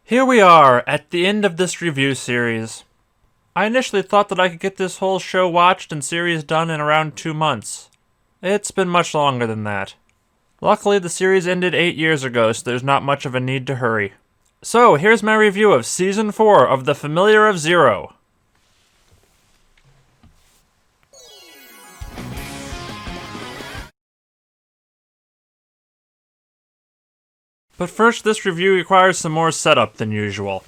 Here we are, at the end of this review series. I initially thought that I could get this whole show watched and series done in around 2 months. It's been much longer than that. Luckily, the series ended 8 years ago, so there's not much of a need to hurry. So, here's my review of Season 4 of The Familiar of Zero. But first, this review requires some more setup than usual.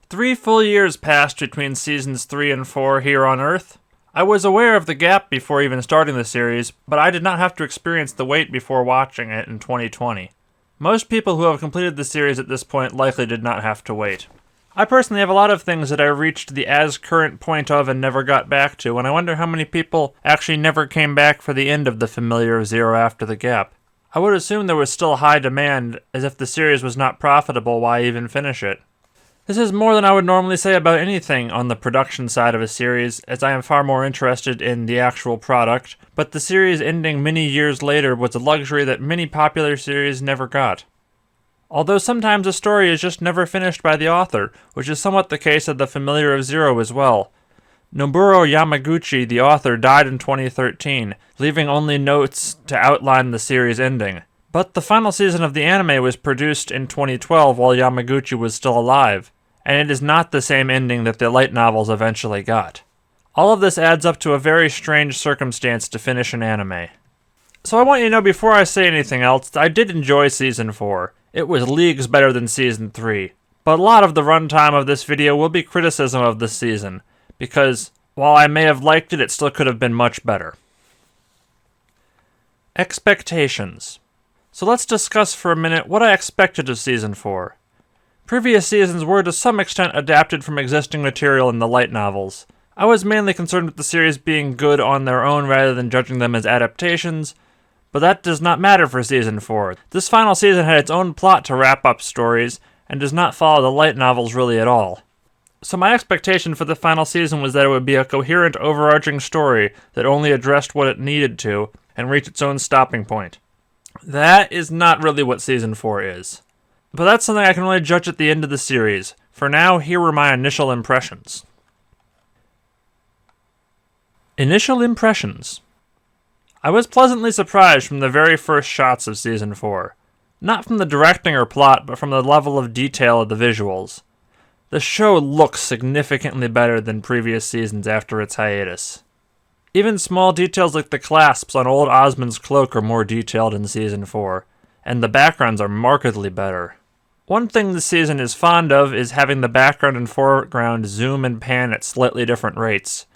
3 full years passed between Seasons 3 and 4 here on Earth. I was aware of the gap before even starting the series, but I did not have to experience the wait before watching it in 2020. Most people who have completed the series at this point likely did not have to wait. I personally have a lot of things that I reached the as-current point of and never got back to, and I wonder how many people actually never came back for the end of The Familiar of Zero after the gap. I would assume there was still high demand, as if the series was not profitable, why even finish it? This is more than I would normally say about anything on the production side of a series, as I am far more interested in the actual product, but the series ending many years later was a luxury that many popular series never got. Although sometimes a story is just never finished by the author, which is somewhat the case of The Familiar of Zero as well. Nobuo Yamaguchi, the author, died in 2013, leaving only notes to outline the series ending. But the final season of the anime was produced in 2012 while Yamaguchi was still alive, and it is not the same ending that the light novels eventually got. All of this adds up to a very strange circumstance to finish an anime. So I want you to know before I say anything else, I did enjoy Season 4. It was leagues better than Season 3. But a lot of the runtime of this video will be criticism of this season, because while I may have liked it, it still could have been much better. Expectations. So let's discuss for a minute what I expected of Season 4. Previous seasons were to some extent adapted from existing material in the light novels. I was mainly concerned with the series being good on their own rather than judging them as adaptations, but that does not matter for Season 4. This final season had its own plot to wrap up stories, and does not follow the light novels really at all. So my expectation for the final season was that it would be a coherent, overarching story that only addressed what it needed to, and reach its own stopping point. That is not really what Season 4 is. But that's something I can only judge at the end of the series. For now, here were my initial impressions. Initial impressions. I was pleasantly surprised from the very first shots of Season 4. Not from the directing or plot, but from the level of detail of the visuals. The show looks significantly better than previous seasons after its hiatus. Even small details like the clasps on old Osmond's cloak are more detailed in Season 4, and the backgrounds are markedly better. One thing this season is fond of is having the background and foreground zoom and pan at slightly different rates.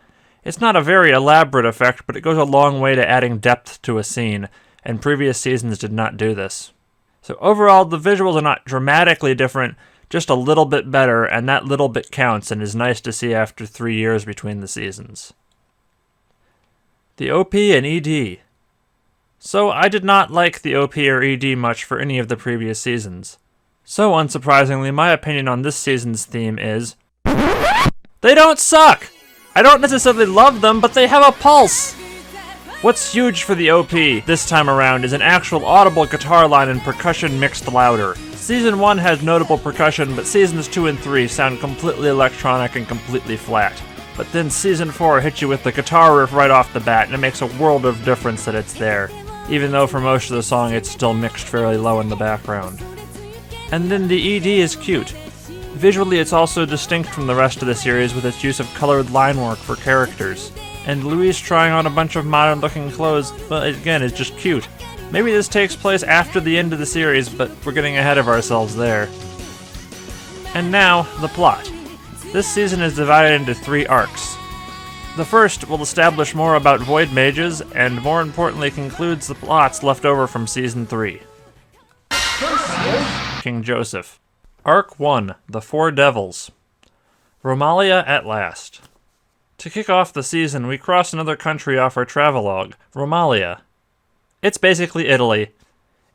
It's not a very elaborate effect, but it goes a long way to adding depth to a scene, and previous seasons did not do this. So overall, the visuals are not dramatically different, just a little bit better, and that little bit counts and is nice to see after 3 years between the seasons. The OP and ED. So I did not like the OP or ED much for any of the previous seasons. So unsurprisingly, my opinion on this season's theme is, they don't suck! I don't necessarily love them, but they have a pulse! What's huge for the OP this time around is an actual audible guitar line and percussion mixed louder. Season 1 has notable percussion, but Seasons 2 and 3 sound completely electronic and completely flat. But then Season 4 hits you with the guitar riff right off the bat, and it makes a world of difference that it's there, even though for most of the song it's still mixed fairly low in the background. And then the ED is cute. Visually it's also distinct from the rest of the series with its use of colored line work for characters. And Louise trying on a bunch of modern looking clothes, well, again, is just cute. Maybe this takes place after the end of the series, but we're getting ahead of ourselves there. And now, the plot. This season is divided into 3 arcs. The first will establish more about void mages, and more importantly concludes the plots left over from Season 3. King Joseph. Arc 1, The 4 Devils. Romalia at last. To kick off the season, we cross another country off our travelogue, Romalia. It's basically Italy.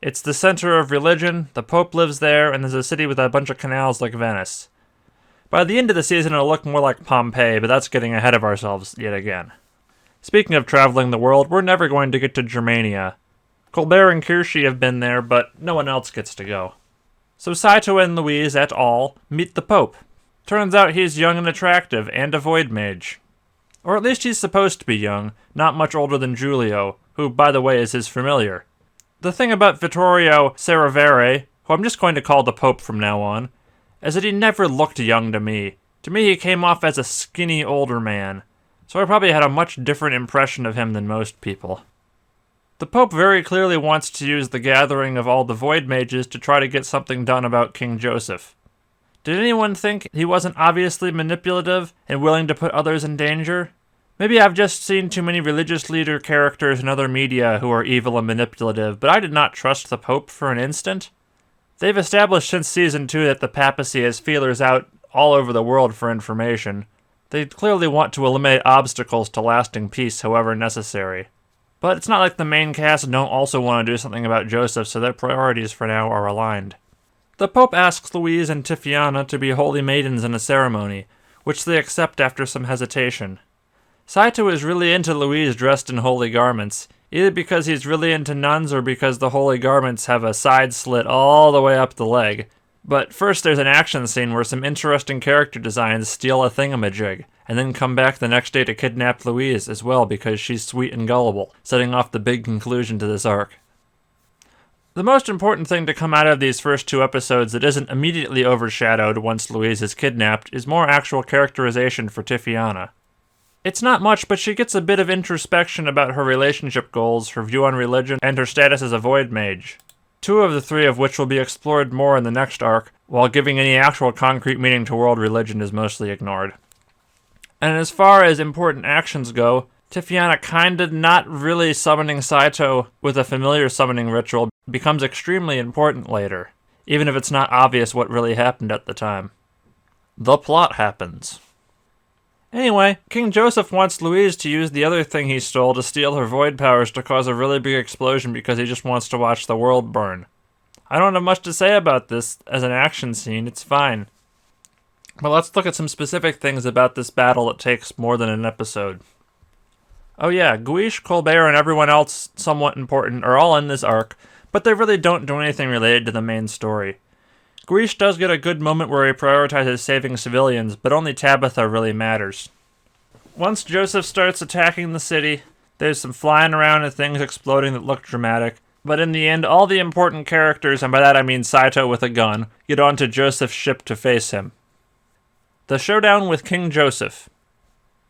It's the center of religion, the Pope lives there, and there's a city with a bunch of canals like Venice. By the end of the season it'll look more like Pompeii, but that's getting ahead of ourselves yet again. Speaking of traveling the world, we're never going to get to Germania. Colbert and Kirsche have been there, but no one else gets to go. So Saito and Louise et al. Meet the Pope. Turns out he's young and attractive, and a void mage. Or at least he's supposed to be young, not much older than Giulio, who, by the way, is his familiar. The thing about Vittorio Serravere, who I'm just going to call the Pope from now on, is that he never looked young to me. To me, he came off as a skinny older man, so I probably had a much different impression of him than most people. The Pope very clearly wants to use the gathering of all the Void Mages to try to get something done about King Joseph. Did anyone think he wasn't obviously manipulative and willing to put others in danger? Maybe I've just seen too many religious leader characters in other media who are evil and manipulative, but I did not trust the Pope for an instant. They've established since Season 2 that the papacy has feelers out all over the world for information. They clearly want to eliminate obstacles to lasting peace however necessary. But it's not like the main cast don't also want to do something about Joseph, so their priorities for now are aligned. The Pope asks Louise and Tiziana to be holy maidens in a ceremony, which they accept after some hesitation. Saito is really into Louise dressed in holy garments, either because he's really into nuns or because the holy garments have a side slit all the way up the leg. But first there's an action scene where some interesting character designs steal a thingamajig, and then come back the next day to kidnap Louise as well because she's sweet and gullible, setting off the big conclusion to this arc. The most important thing to come out of these first 2 episodes that isn't immediately overshadowed once Louise is kidnapped is more actual characterization for Tiziana. It's not much, but she gets a bit of introspection about her relationship goals, her view on religion, and her status as a void mage. 2 of the 3 of which will be explored more in the next arc, while giving any actual concrete meaning to world religion is mostly ignored. And as far as important actions go, Tiziana kinda not really summoning Saito with a familiar summoning ritual becomes extremely important later, even if it's not obvious what really happened at the time. The plot happens. Anyway, King Joseph wants Louise to use the other thing he stole to steal her void powers to cause a really big explosion because he just wants to watch the world burn. I don't have much to say about this as an action scene, it's fine. But let's look at some specific things about this battle that takes more than an episode. Oh yeah, Guiche, Colbert, and everyone else somewhat important are all in this arc, but they really don't do anything related to the main story. Guiche does get a good moment where he prioritizes saving civilians, but only Tabitha really matters. Once Joseph starts attacking the city, there's some flying around and things exploding that look dramatic, but in the end all the important characters, and by that I mean Saito with a gun, get onto Joseph's ship to face him. The showdown with King Joseph.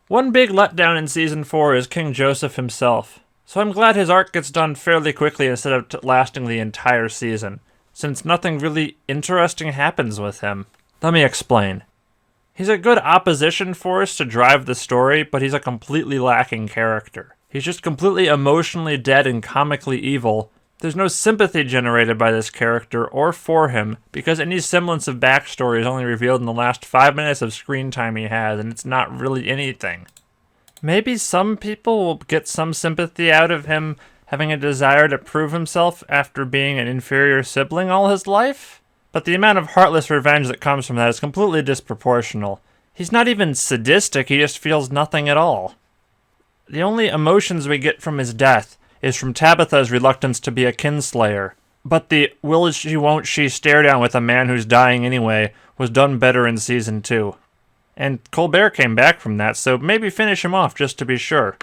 One big letdown in Season 4 is King Joseph himself, so I'm glad his arc gets done fairly quickly instead of lasting the entire season, since nothing really interesting happens with him. Let me explain. He's a good opposition force to drive the story, but he's a completely lacking character. He's just completely emotionally dead and comically evil. There's no sympathy generated by this character or for him, because any semblance of backstory is only revealed in the last 5 minutes of screen time he has, and it's not really anything. Maybe some people will get some sympathy out of him having a desire to prove himself after being an inferior sibling all his life? But the amount of heartless revenge that comes from that is completely disproportional. He's not even sadistic, he just feels nothing at all. The only emotions we get from his death is from Tabitha's reluctance to be a kinslayer. But the will she won't she stare down with a man who's dying anyway was done better in Season 2. And Colbert came back from that, so maybe finish him off just to be sure.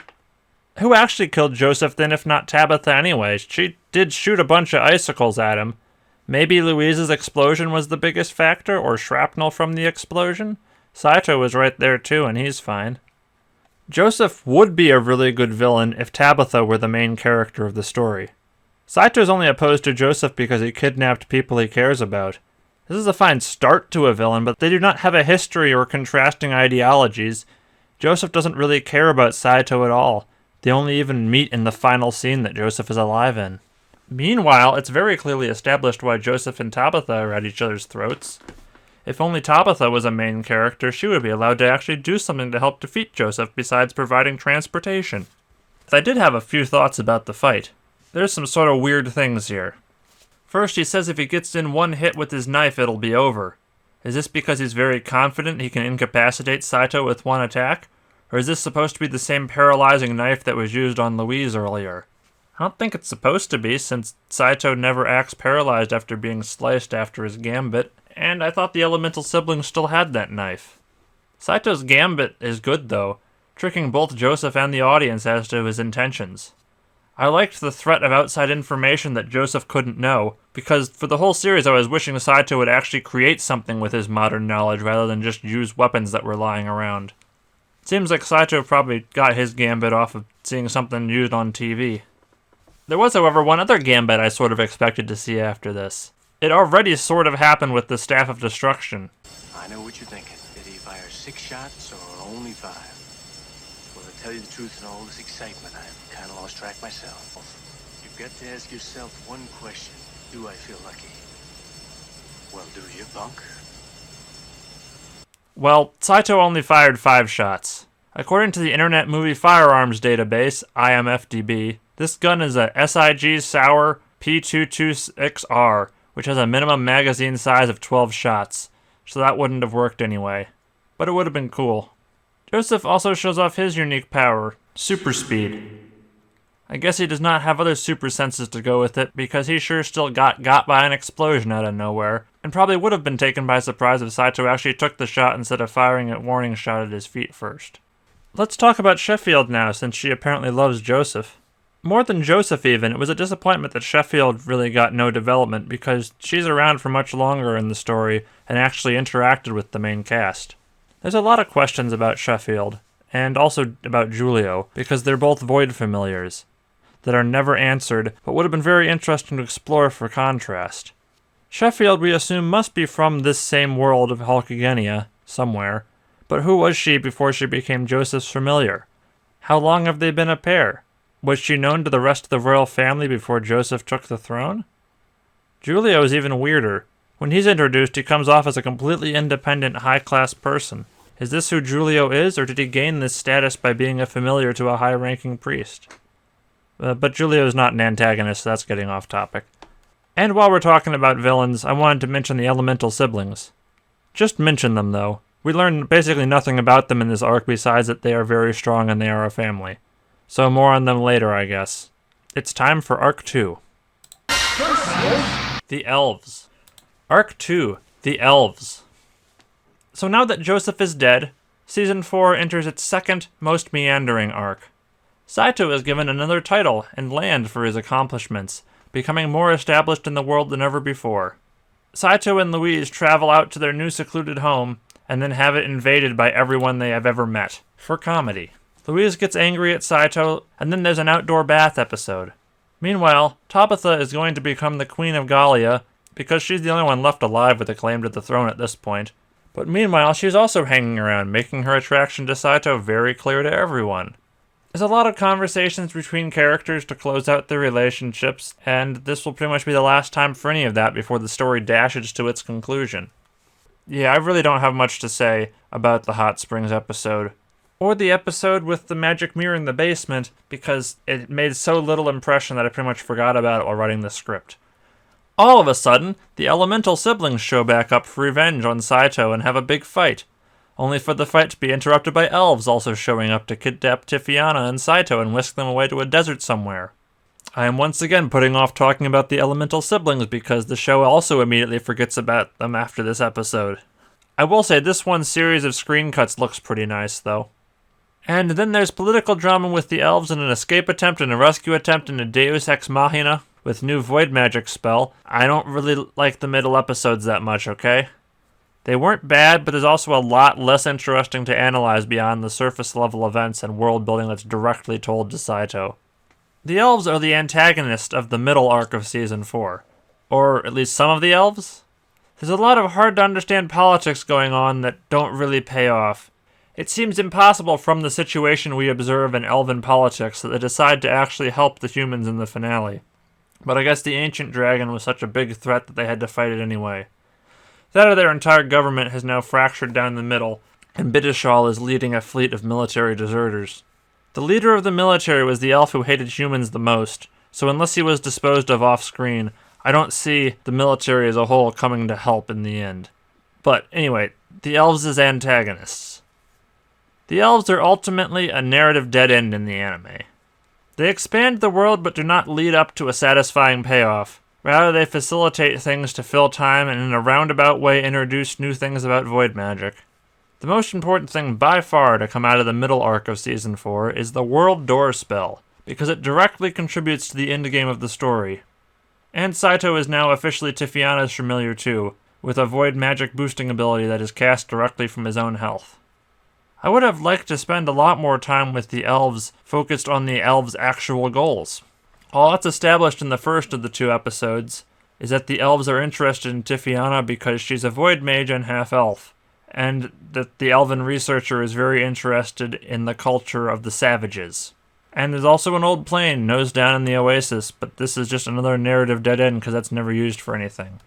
Who actually killed Joseph then if not Tabitha anyway? She did shoot a bunch of icicles at him. Maybe Louise's explosion was the biggest factor, or shrapnel from the explosion? Saito was right there too, and he's fine. Joseph would be a really good villain if Tabitha were the main character of the story. Saito's only opposed to Joseph because he kidnapped people he cares about. This is a fine start to a villain, but they do not have a history or contrasting ideologies. Joseph doesn't really care about Saito at all. They only even meet in the final scene that Joseph is alive in. Meanwhile, it's very clearly established why Joseph and Tabitha are at each other's throats. If only Tabitha was a main character, she would be allowed to actually do something to help defeat Joseph besides providing transportation. I did have a few thoughts about the fight. There's some sort of weird things here. First, he says if he gets in one hit with his knife, it'll be over. Is this because he's very confident he can incapacitate Saito with one attack? Or is this supposed to be the same paralyzing knife that was used on Louise earlier? I don't think it's supposed to be, since Saito never acts paralyzed after being sliced after his gambit, and I thought the elemental siblings still had that knife. Saito's gambit is good, though, tricking both Joseph and the audience as to his intentions. I liked the threat of outside information that Joseph couldn't know, because for the whole series I was wishing Saito would actually create something with his modern knowledge rather than just use weapons that were lying around. It seems like Saito probably got his gambit off of seeing something used on TV. There was, however, one other gambit I sort of expected to see after this. It already sort of happened with the Staff of Destruction. I know what you're thinking. Did he fire 6 shots or only 5? Well, to tell you the truth, in all this excitement, I've kind of lost track myself. You've got to ask yourself one question. Do I feel lucky? Well, do you, punk? Well, Saito only fired 5 shots. According to the Internet Movie Firearms Database, IMFDB, this gun is a SIG Sauer P226R, which has a minimum magazine size of 12 shots, so that wouldn't have worked anyway. But it would have been cool. Joseph also shows off his unique power, super speed. I guess he does not have other super senses to go with it, because he sure still got by an explosion out of nowhere, and probably would have been taken by surprise if Saito actually took the shot instead of firing a warning shot at his feet first. Let's talk about Sheffield now, since she apparently loves Joseph. More than Joseph even, it was a disappointment that Sheffield really got no development, because she's around for much longer in the story and actually interacted with the main cast. There's a lot of questions about Sheffield, and also about Giulio, because they're both void familiars that are never answered, but would have been very interesting to explore for contrast. Sheffield, we assume, must be from this same world of Halkigenia, somewhere, but who was she before she became Joseph's familiar? How long have they been a pair? Was she known to the rest of the royal family before Joseph took the throne? Giulio is even weirder. When he's introduced, he comes off as a completely independent, high-class person. Is this who Giulio is, or did he gain this status by being a familiar to a high-ranking priest? But Giulio is not an antagonist, so that's getting off topic. And while we're talking about villains, I wanted to mention the elemental siblings. Just mention them, though. We learn basically nothing about them in this arc besides that they are very strong and they are a family. So more on them later, I guess. It's time for Arc 2. The Elves. Arc 2, The Elves. So now that Joseph is dead, Season 4 enters its second, most meandering arc. Saito is given another title and land for his accomplishments, becoming more established in the world than ever before. Saito and Louise travel out to their new secluded home, and then have it invaded by everyone they have ever met, for comedy. Louise gets angry at Saito, and then there's an outdoor bath episode. Meanwhile, Tabitha is going to become the Queen of Gallia, because she's the only one left alive with a claim to the throne at this point. But meanwhile, she's also hanging around, making her attraction to Saito very clear to everyone. There's a lot of conversations between characters to close out their relationships, and this will pretty much be the last time for any of that before the story dashes to its conclusion. Yeah, I really don't have much to say about the Hot Springs episode, or the episode with the magic mirror in the basement, because it made so little impression that I pretty much forgot about it while writing the script. All of a sudden, the elemental siblings show back up for revenge on Saito and have a big fight, only for the fight to be interrupted by elves also showing up to kidnap Tifiana and Saito and whisk them away to a desert somewhere. I am once again putting off talking about the elemental siblings because the show also immediately forgets about them after this episode. I will say this one series of screen cuts looks pretty nice, though. And then there's political drama with the elves and an escape attempt and a rescue attempt and a Deus Ex Machina with new void magic spell. I don't really like the middle episodes that much, okay? They weren't bad, but there's also a lot less interesting to analyze beyond the surface level events and world building that's directly told to Saito. The elves are the antagonist of the middle arc of Season 4. Or at least some of the elves? There's a lot of hard to understand politics going on that don't really pay off. It seems impossible from the situation we observe in elven politics that they decide to actually help the humans in the finale. But I guess the ancient dragon was such a big threat that they had to fight it anyway. That or their entire government has now fractured down the middle, and Bidishal is leading a fleet of military deserters. The leader of the military was the elf who hated humans the most, so unless he was disposed of off-screen, I don't see the military as a whole coming to help in the end. But anyway, the elves as antagonists. The elves are ultimately a narrative dead end in the anime. They expand the world but do not lead up to a satisfying payoff. Rather, they facilitate things to fill time and in a roundabout way introduce new things about void magic. The most important thing by far to come out of the middle arc of Season 4 is the World Door spell, because it directly contributes to the endgame of the story. And Saito is now officially Tifiana's familiar too, with a void magic boosting ability that is cast directly from his own health. I would have liked to spend a lot more time with the elves focused on the elves' actual goals. All that's established in the first of the 2 episodes is that the elves are interested in Tifiana because she's a void mage and half-elf, and that the elven researcher is very interested in the culture of the savages. And there's also an old plane nose down in the oasis, but this is just another narrative dead end because that's never used for anything.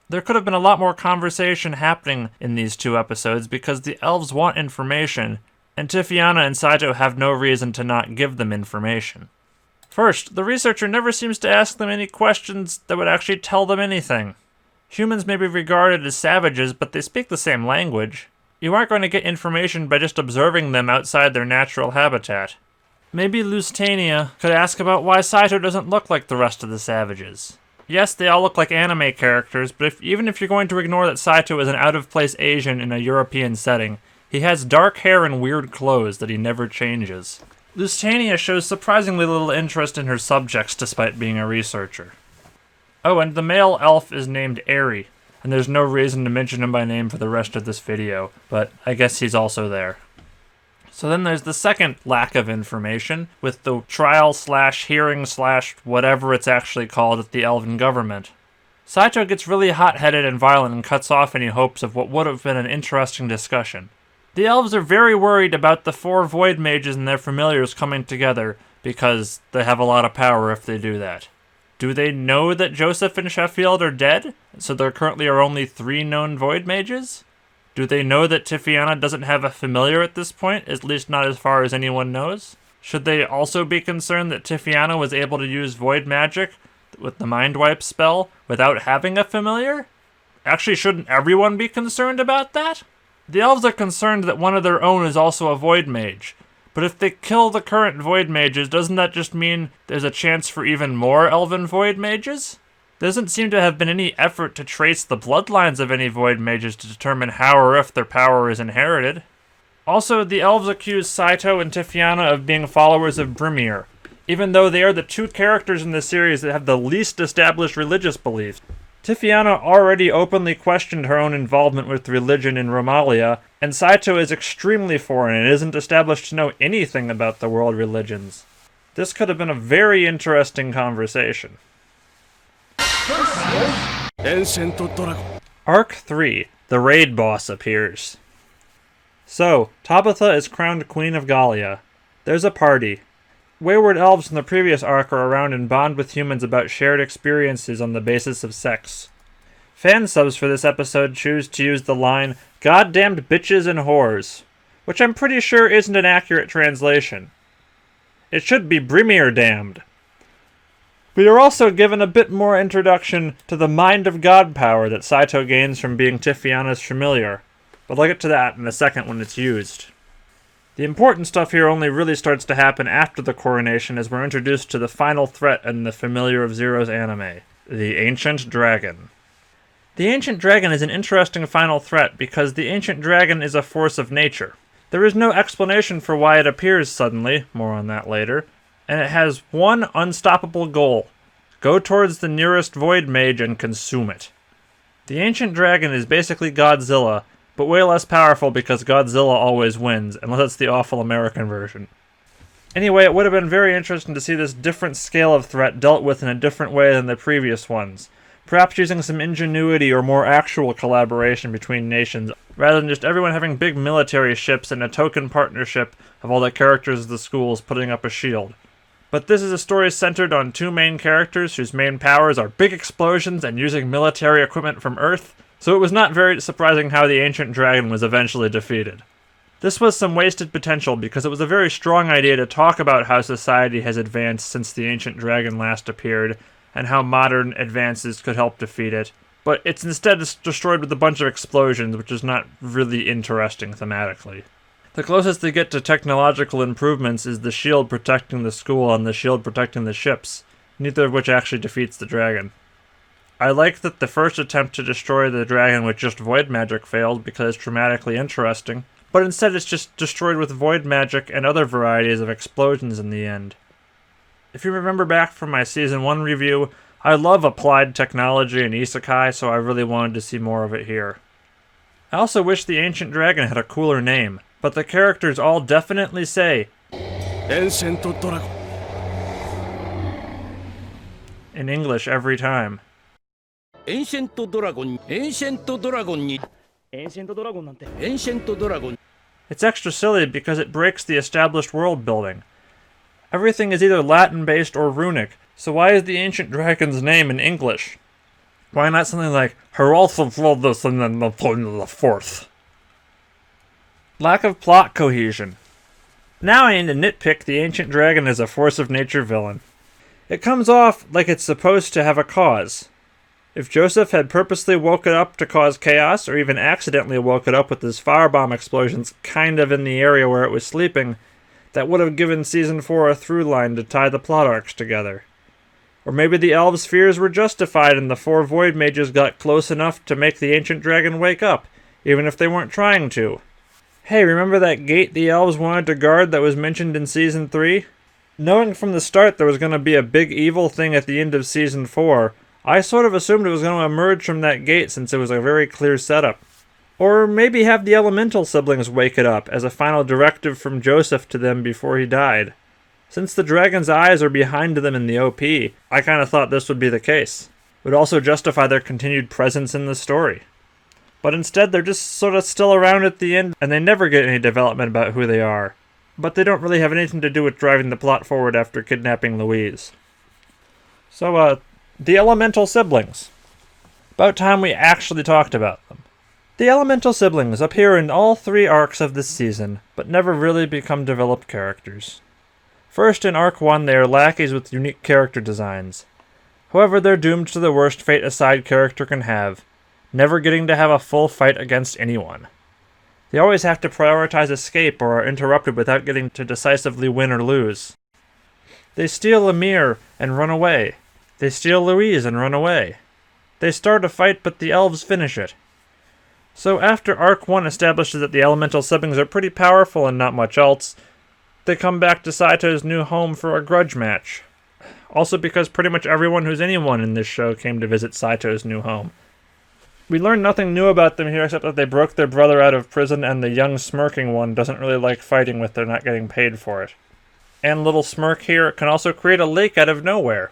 There could have been a lot more conversation happening in these 2 episodes because the elves want information, and Tifiana and Saito have no reason to not give them information. First, the researcher never seems to ask them any questions that would actually tell them anything. Humans may be regarded as savages, but they speak the same language. You aren't going to get information by just observing them outside their natural habitat. Maybe Lusitania could ask about why Saito doesn't look like the rest of the savages. Yes, they all look like anime characters, but even if you're going to ignore that Saito is an out-of-place Asian in a European setting, he has dark hair and weird clothes that he never changes. Lusitania shows surprisingly little interest in her subjects despite being a researcher. Oh, and the male elf is named Eri, and there's no reason to mention him by name for the rest of this video, but I guess he's also there. So then there's the second lack of information, with the trial/hearing/whatever it's actually called at the Elven government. Saito gets really hot-headed and violent and cuts off any hopes of what would have been an interesting discussion. The elves are very worried about the 4 void mages and their familiars coming together, because they have a lot of power if they do that. Do they know that Joseph and Sheffield are dead, so there currently are only 3 known void mages? Do they know that Tifiana doesn't have a familiar at this point, at least not as far as anyone knows? Should they also be concerned that Tifiana was able to use void magic with the Mind Wipe spell without having a familiar? Actually, shouldn't everyone be concerned about that? The elves are concerned that one of their own is also a void mage, but if they kill the current void mages, doesn't that just mean there's a chance for even more elven void mages? There doesn't seem to have been any effort to trace the bloodlines of any void mages to determine how or if their power is inherited. Also, the elves accuse Saito and Tifiana of being followers of Brimir, even though they are the 2 characters in the series that have the least established religious beliefs. Tifiana already openly questioned her own involvement with religion in Romalia, and Saito is extremely foreign and isn't established to know anything about the world religions. This could have been a very interesting conversation. Arc 3. The Raid Boss appears. So, Tabitha is crowned Queen of Gallia. There's a party. Wayward elves from the previous arc are around and bond with humans about shared experiences on the basis of sex. Fan subs for this episode choose to use the line, "Goddamned bitches and whores," which I'm pretty sure isn't an accurate translation. It should be Brimir damned. We are also given a bit more introduction to the Mind of God power that Saito gains from being Tifiana's familiar, but I'll get to that in a second when it's used. The important stuff here only really starts to happen after the coronation as we're introduced to the final threat in the Familiar of Zero's anime, the Ancient Dragon. The Ancient Dragon is an interesting final threat because the Ancient Dragon is a force of nature. There is no explanation for why it appears suddenly, more on that later, and it has one unstoppable goal: go towards the nearest void mage and consume it. The Ancient Dragon is basically Godzilla, but way less powerful because Godzilla always wins, unless it's the awful American version. Anyway, it would have been very interesting to see this different scale of threat dealt with in a different way than the previous ones, perhaps using some ingenuity or more actual collaboration between nations, rather than just everyone having big military ships and a token partnership of all the characters of the schools putting up a shield. But this is a story centered on 2 main characters whose main powers are big explosions and using military equipment from Earth, so it was not very surprising how the Ancient Dragon was eventually defeated. This was some wasted potential because it was a very strong idea to talk about how society has advanced since the Ancient Dragon last appeared, and how modern advances could help defeat it, but it's instead destroyed with a bunch of explosions, which is not really interesting thematically. The closest they get to technological improvements is the shield protecting the school and the shield protecting the ships, neither of which actually defeats the dragon. I like that the first attempt to destroy the dragon with just void magic failed because it's dramatically interesting, but instead it's just destroyed with void magic and other varieties of explosions in the end. If you remember back from my Season 1 review, I love applied technology in isekai, so I really wanted to see more of it here. I also wish the ancient dragon had a cooler name, but the characters all definitely say Ancient Dragon. in English every time. Ancient Dragon. Ancient Dragon. Ancient Dragon. It's extra silly because it breaks the established world building. Everything is either Latin-based or runic, so why is the ancient dragon's name in English? Why not something like Heralth of this and then the fourth? Lack of plot cohesion. Now I need to nitpick the ancient dragon as a force of nature villain. It comes off like it's supposed to have a cause. If Joseph had purposely woke it up to cause chaos, or even accidentally woke it up with his firebomb explosions kind of in the area where it was sleeping, that would have given Season 4 a through line to tie the plot arcs together. Or maybe the elves' fears were justified and the 4 void mages got close enough to make the ancient dragon wake up, even if they weren't trying to. Hey, remember that gate the elves wanted to guard that was mentioned in Season 3? Knowing from the start there was going to be a big evil thing at the end of Season 4, I sort of assumed it was going to emerge from that gate since it was a very clear setup. Or maybe have the elemental siblings wake it up as a final directive from Joseph to them before he died. Since the dragon's eyes are behind them in the OP, I kind of thought this would be the case. It would also justify their continued presence in the story. But instead they're just sort of still around at the end, and they never get any development about who they are. But they don't really have anything to do with driving the plot forward after kidnapping Louise. So, the elemental siblings. About time we actually talked about them. The elemental siblings appear in all 3 arcs of this season, but never really become developed characters. First, in Arc 1, they are lackeys with unique character designs. However, they're doomed to the worst fate a side character can have, never getting to have a full fight against anyone. They always have to prioritize escape or are interrupted without getting to decisively win or lose. They steal Ymir and run away. They steal Louise and run away. They start a fight, but the elves finish it. So after Arc 1 establishes that the elemental siblings are pretty powerful and not much else, they come back to Saito's new home for a grudge match. Also because pretty much everyone who's anyone in this show came to visit Saito's new home. We learn nothing new about them here except that they broke their brother out of prison and the young smirking one doesn't really like fighting with they're not getting paid for it. And little Smirk here can also create a lake out of nowhere.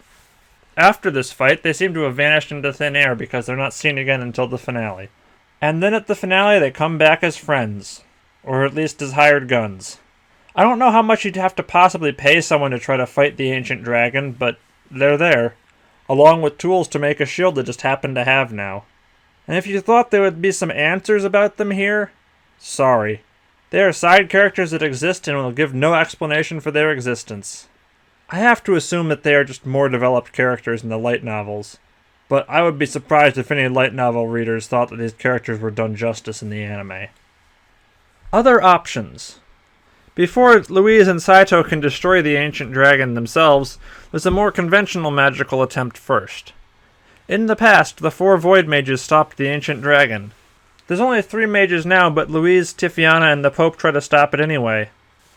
After this fight, they seem to have vanished into thin air because they're not seen again until the finale. And then at the finale they come back as friends. Or at least as hired guns. I don't know how much you'd have to possibly pay someone to try to fight the ancient dragon, but they're there. Along with tools to make a shield they just happen to have now. And if you thought there would be some answers about them here, sorry. They are side characters that exist and will give no explanation for their existence. I have to assume that they are just more developed characters in the light novels, but I would be surprised if any light novel readers thought that these characters were done justice in the anime. Other options. Before Louise and Saito can destroy the ancient dragon themselves, there's a more conventional magical attempt first. In the past, the 4 void mages stopped the ancient dragon. There's only 3 mages now, but Louise, Tiziana, and the Pope try to stop it anyway.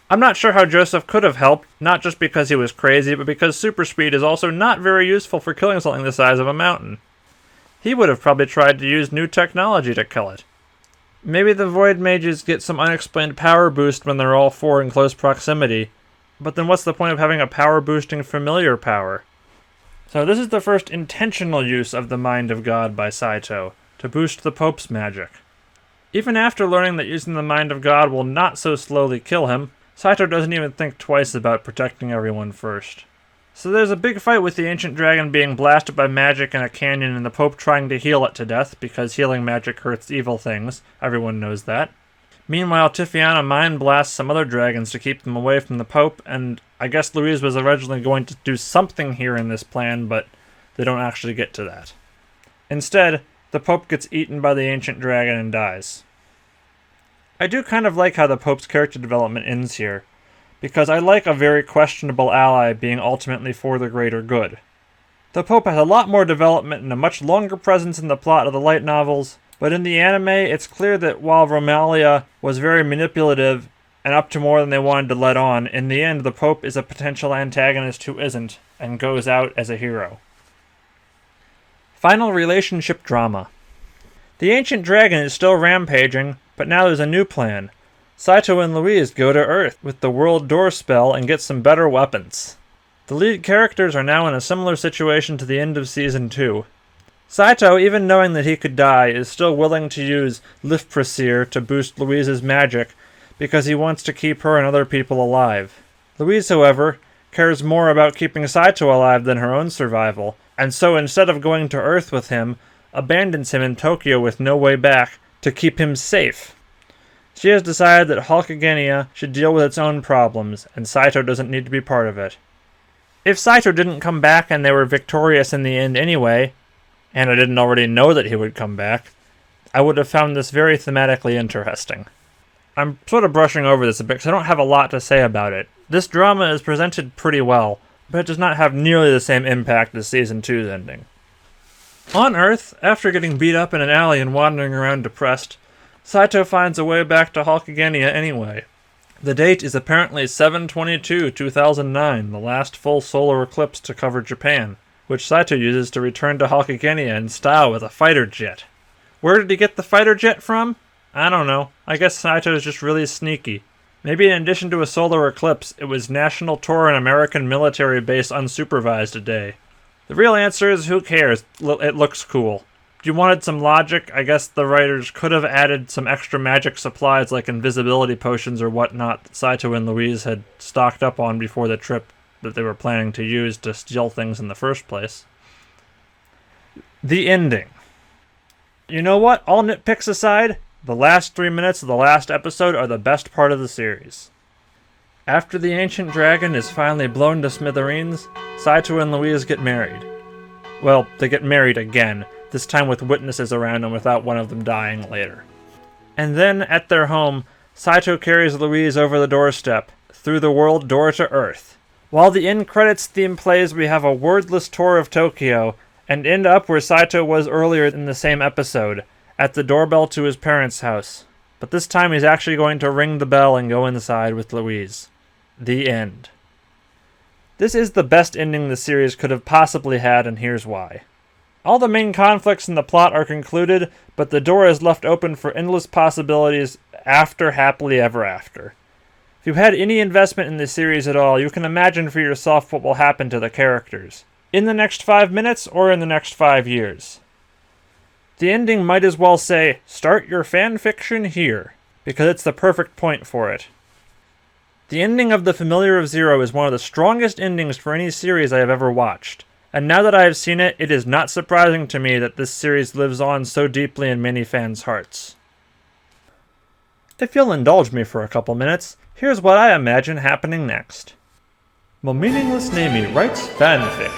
I'm not sure how Joseph could have helped, not just because he was crazy, but because super speed is also not very useful for killing something the size of a mountain. He would have probably tried to use new technology to kill it. Maybe the void mages get some unexplained power boost when they're all 4 in close proximity, but then what's the point of having a power boosting familiar power? So this is the first intentional use of the Mind of God by Saito, to boost the Pope's magic. Even after learning that using the Mind of God will not so slowly kill him, Saito doesn't even think twice about protecting everyone first. So there's a big fight with the ancient dragon being blasted by magic in a canyon and the Pope trying to heal it to death because healing magic hurts evil things. Everyone knows that. Meanwhile, Tiziana mind blasts some other dragons to keep them away from the Pope, and I guess Louise was originally going to do something here in this plan, but they don't actually get to that. Instead, the Pope gets eaten by the ancient dragon and dies. I do kind of like how the Pope's character development ends here, because I like a very questionable ally being ultimately for the greater good. The Pope has a lot more development and a much longer presence in the plot of the light novels, but in the anime it's clear that while Romalia was very manipulative and up to more than they wanted to let on, in the end the Pope is a potential antagonist who isn't, and goes out as a hero. Final relationship drama. The ancient dragon is still rampaging, but now there's a new plan. Saito and Louise go to Earth with the World Door spell and get some better weapons. The lead characters are now in a similar situation to the end of Season 2. Saito, even knowing that he could die, is still willing to use Liftprasir to boost Louise's magic because he wants to keep her and other people alive. Louise, however, cares more about keeping Saito alive than her own survival, and so instead of going to Earth with him, abandons him in Tokyo with no way back to keep him safe. She has decided that Hulkagenia should deal with its own problems, and Saito doesn't need to be part of it. If Saito didn't come back and they were victorious in the end anyway, and I didn't already know that he would come back, I would have found this very thematically interesting. I'm sort of brushing over this a bit because I don't have a lot to say about it. This drama is presented pretty well, but it does not have nearly the same impact as Season 2's ending. On Earth, after getting beat up in an alley and wandering around depressed, Saito finds a way back to Hulkagenia anyway. The date is apparently 7/22/2009, the last full solar eclipse to cover Japan, which Saito uses to return to Hulkagenia in style with a fighter jet. Where did he get the fighter jet from? I don't know. I guess Saito is just really sneaky. Maybe in addition to a solar eclipse, it was National Tour and American military base unsupervised a day. The real answer is who cares? It looks cool. If you wanted some logic, I guess the writers could have added some extra magic supplies like invisibility potions or whatnot that Saito and Louise had stocked up on before the trip that they were planning to use to steal things in the first place. The ending. You know what? All nitpicks aside, the last 3 minutes of the last episode are the best part of the series. After the ancient dragon is finally blown to smithereens, Saito and Louise get married. Well, they get married again, this time with witnesses around and without one of them dying later. And then, at their home, Saito carries Louise over the doorstep, through the world door to Earth. While the end credits theme plays, we have a wordless tour of Tokyo, and end up where Saito was earlier in the same episode, at the doorbell to his parents' house. But this time he's actually going to ring the bell and go inside with Louise. The end. This is the best ending the series could have possibly had, and here's why. All the main conflicts in the plot are concluded, but the door is left open for endless possibilities after Happily Ever After. If you had any investment in the series at all, you can imagine for yourself what will happen to the characters. In the next 5 minutes, or in the next 5 years. The ending might as well say, start your fanfiction here, because it's the perfect point for it. The ending of The Familiar of Zero is one of the strongest endings for any series I have ever watched. And now that I have seen it, it is not surprising to me that this series lives on so deeply in many fans' hearts. If you'll indulge me for a couple minutes, here's what I imagine happening next. Mmeaninglessnamee writes fanfic.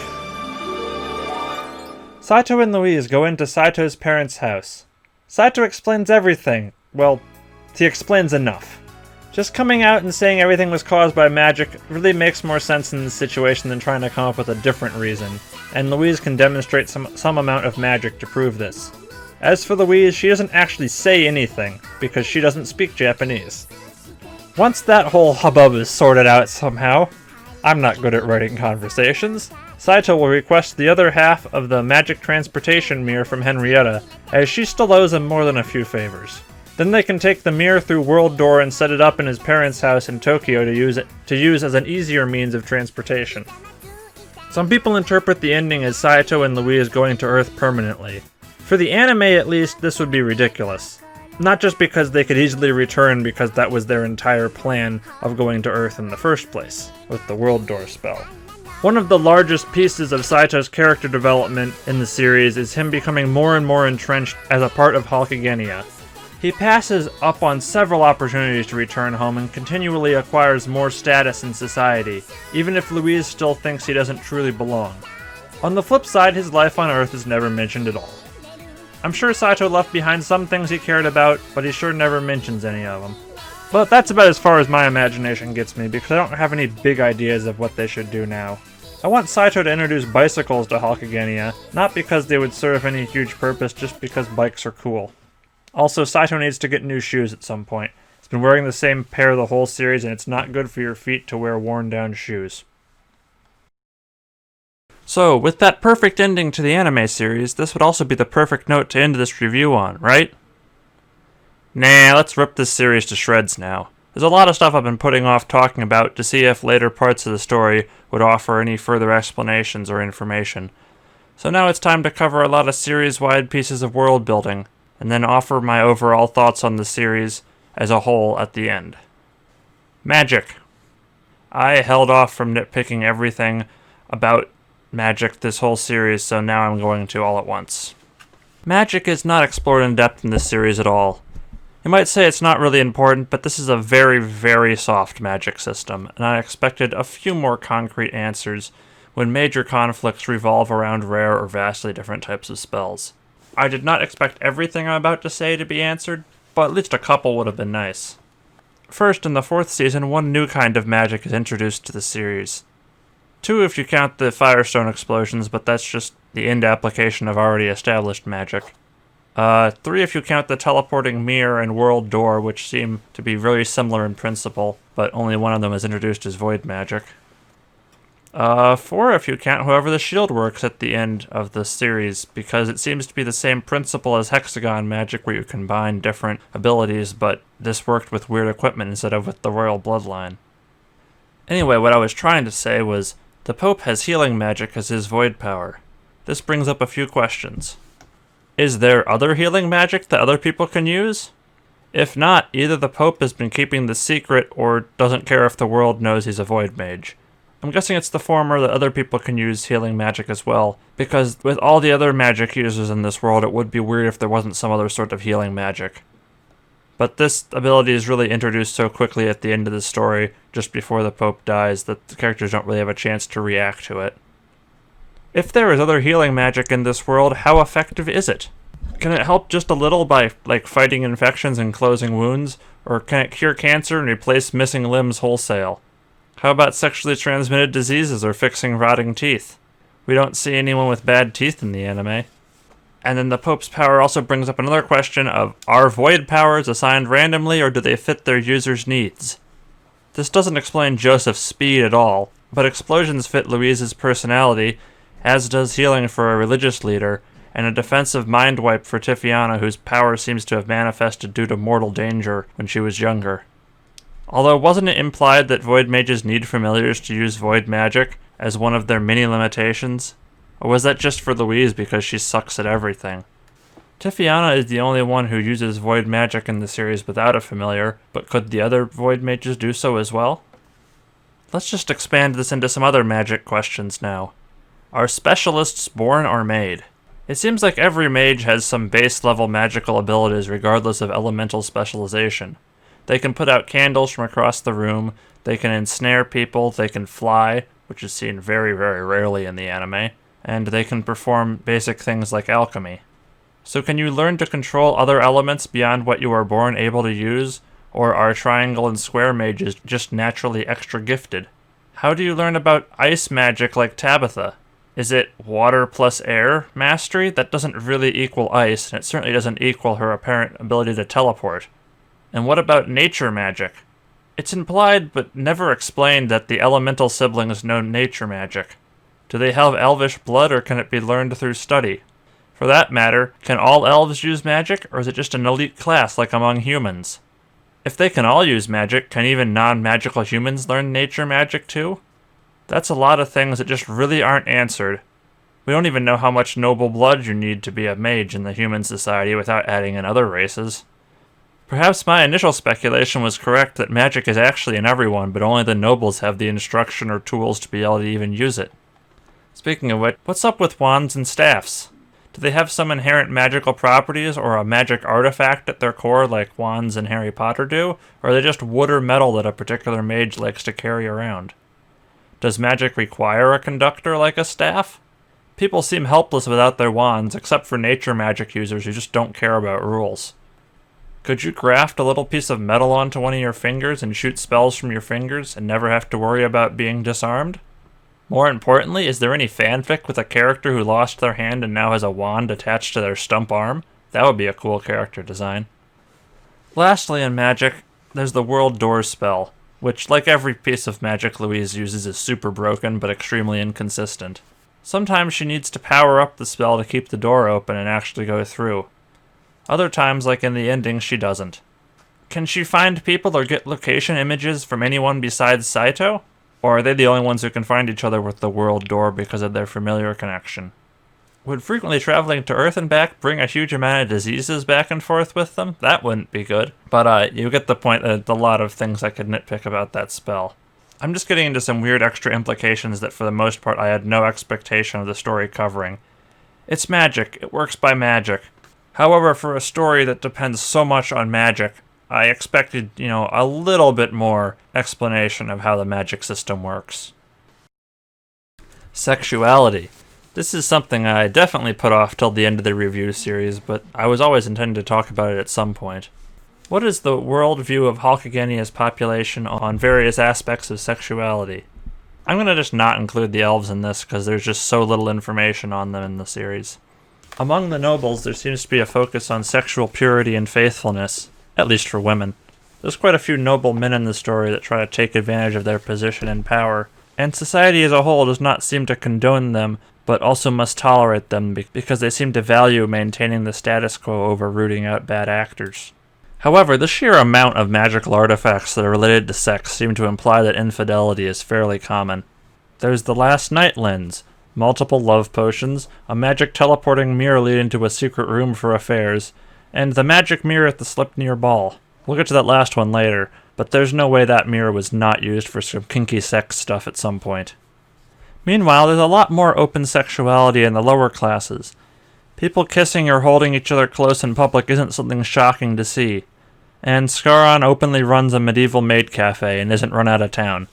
Saito and Louise go into Saito's parents' house. Saito explains everything. Well, he explains enough. Just coming out and saying everything was caused by magic really makes more sense in this situation than trying to come up with a different reason, and Louise can demonstrate some amount of magic to prove this. As for Louise, she doesn't actually say anything, because she doesn't speak Japanese. Once that whole hubbub is sorted out somehow, I'm not good at writing conversations, Saito will request the other half of the magic transportation mirror from Henrietta, as she still owes him more than a few favors. Then they can take the mirror through World Door and set it up in his parents' house in Tokyo to use as an easier means of transportation. Some people interpret the ending as Saito and Louise going to Earth permanently. For the anime at least, this would be ridiculous. Not just because they could easily return because that was their entire plan of going to Earth in the first place, with the World Door spell. One of the largest pieces of Saito's character development in the series is him becoming more and more entrenched as a part of Hulkagenia. He passes up on several opportunities to return home and continually acquires more status in society, even if Louise still thinks he doesn't truly belong. On the flip side, his life on Earth is never mentioned at all. I'm sure Saito left behind some things he cared about, but he sure never mentions any of them. But that's about as far as my imagination gets me, because I don't have any big ideas of what they should do now. I want Saito to introduce bicycles to Hulkagenia, not because they would serve any huge purpose, just because bikes are cool. Also, Saito needs to get new shoes at some point. He's been wearing the same pair the whole series, and it's not good for your feet to wear worn-down shoes. So, with that perfect ending to the anime series, this would also be the perfect note to end this review on, right? Nah, let's rip this series to shreds now. There's a lot of stuff I've been putting off talking about to see if later parts of the story would offer any further explanations or information. So now it's time to cover a lot of series-wide pieces of world building, and then offer my overall thoughts on the series as a whole at the end. Magic. I held off from nitpicking everything about magic this whole series, so now I'm going to all at once. Magic is not explored in depth in this series at all. You might say it's not really important, but this is a very, very soft magic system, and I expected a few more concrete answers when major conflicts revolve around rare or vastly different types of spells. I did not expect everything I'm about to say to be answered, but at least a couple would have been nice. First, in the 4th season, one new kind of magic is introduced to the series. 2 if you count the Firestone explosions, but that's just the end application of already established magic. 3 if you count the teleporting mirror and world door, which seem to be very similar in principle, but only one of them is introduced as void magic. 4 if you count however the shield works at the end of the series, because it seems to be the same principle as hexagon magic where you combine different abilities, but this worked with weird equipment instead of with the royal bloodline. Anyway, what I was trying to say was, the Pope has healing magic as his void power. This brings up a few questions. Is there other healing magic that other people can use? If not, either the Pope has been keeping the secret or doesn't care if the world knows he's a void mage. I'm guessing it's the former, that other people can use healing magic as well, because with all the other magic users in this world, it would be weird if there wasn't some other sort of healing magic. But this ability is really introduced so quickly at the end of the story, just before the Pope dies, that the characters don't really have a chance to react to it. If there is other healing magic in this world, how effective is it? Can it help just a little by, fighting infections and closing wounds? Or can it cure cancer and replace missing limbs wholesale? How about sexually transmitted diseases or fixing rotting teeth? We don't see anyone with bad teeth in the anime. And then the Pope's power also brings up another question of, are void powers assigned randomly or do they fit their users' needs? This doesn't explain Joseph's speed at all, but explosions fit Louise's personality, as does healing for a religious leader, and a defensive mind wipe for Tiziana, whose power seems to have manifested due to mortal danger when she was younger. Although wasn't it implied that void mages need familiars to use void magic as one of their many limitations? Or was that just for Louise because she sucks at everything? Tiziana is the only one who uses void magic in the series without a familiar, but could the other void mages do so as well? Let's just expand this into some other magic questions now. Are specialists born or made? It seems like every mage has some base-level magical abilities regardless of elemental specialization. They can put out candles from across the room, they can ensnare people, they can fly, which is seen very, very rarely in the anime, and they can perform basic things like alchemy. So can you learn to control other elements beyond what you are born able to use, or are triangle and square mages just naturally extra gifted? How do you learn about ice magic like Tabitha? Is it water plus air mastery? That doesn't really equal ice, and it certainly doesn't equal her apparent ability to teleport. And what about nature magic? It's implied, but never explained, that the elemental siblings know nature magic. Do they have elvish blood, or can it be learned through study? For that matter, can all elves use magic, or is it just an elite class like among humans? If they can all use magic, can even non-magical humans learn nature magic too? That's a lot of things that just really aren't answered. We don't even know how much noble blood you need to be a mage in the human society without adding in other races. Perhaps my initial speculation was correct that magic is actually in everyone, but only the nobles have the instruction or tools to be able to even use it. Speaking of which, what's up with wands and staffs? Do they have some inherent magical properties or a magic artifact at their core like wands in Harry Potter do? Or are they just wood or metal that a particular mage likes to carry around? Does magic require a conductor like a staff? People seem helpless without their wands, except for nature magic users who just don't care about rules. Could you graft a little piece of metal onto one of your fingers and shoot spells from your fingers and never have to worry about being disarmed? More importantly, is there any fanfic with a character who lost their hand and now has a wand attached to their stump arm? That would be a cool character design. Lastly, in magic, there's the World Door spell, which, like every piece of magic Louise uses, is super broken but extremely inconsistent. Sometimes she needs to power up the spell to keep the door open and actually go through. Other times, like in the ending, she doesn't. Can she find people or get location images from anyone besides Saito? Or are they the only ones who can find each other with the World Door because of their familiar connection? Would frequently traveling to Earth and back bring a huge amount of diseases back and forth with them? That wouldn't be good. But you get the point that a lot of things I could nitpick about that spell. I'm just getting into some weird extra implications that for the most part I had no expectation of the story covering. It's magic. It works by magic. However, for a story that depends so much on magic, I expected, a little bit more explanation of how the magic system works. Sexuality. This is something I definitely put off till the end of the review series, but I was always intending to talk about it at some point. What is the worldview of Halkagenia's population on various aspects of sexuality? I'm going to just not include the elves in this because there's just so little information on them in the series. Among the nobles, there seems to be a focus on sexual purity and faithfulness, at least for women. There's quite a few noble men in the story that try to take advantage of their position and power, and society as a whole does not seem to condone them, but also must tolerate them because they seem to value maintaining the status quo over rooting out bad actors. However, the sheer amount of magical artifacts that are related to sex seem to imply that infidelity is fairly common. There's the Last Night lens, multiple love potions, a magic teleporting mirror leading to a secret room for affairs, and the magic mirror at the Sleipnir Ball. We'll get to that last one later, but there's no way that mirror was not used for some kinky sex stuff at some point. Meanwhile, there's a lot more open sexuality in the lower classes. People kissing or holding each other close in public isn't something shocking to see. And Scaron openly runs a medieval maid cafe and isn't run out of town.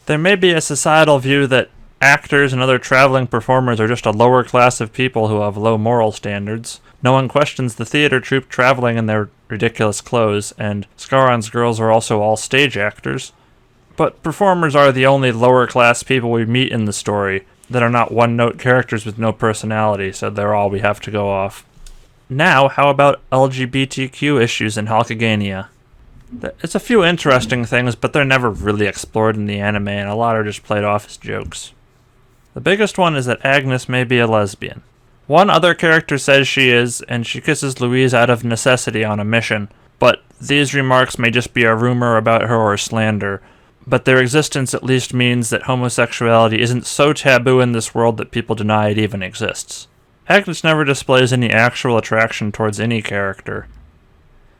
There may be a societal view that actors and other traveling performers are just a lower class of people who have low moral standards. No one questions the theater troupe traveling in their ridiculous clothes, and Scaron's girls are also all stage actors. But performers are the only lower class people we meet in the story that are not one-note characters with no personality, so they're all we have to go off. Now, how about LGBTQ issues in Halkagenia? It's a few interesting things, but they're never really explored in the anime, and a lot are just played off as jokes. The biggest one is that Agnes may be a lesbian. One other character says she is, and she kisses Louise out of necessity on a mission, but these remarks may just be a rumor about her or slander, but their existence at least means that homosexuality isn't so taboo in this world that people deny it even exists. Agnes never displays any actual attraction towards any character.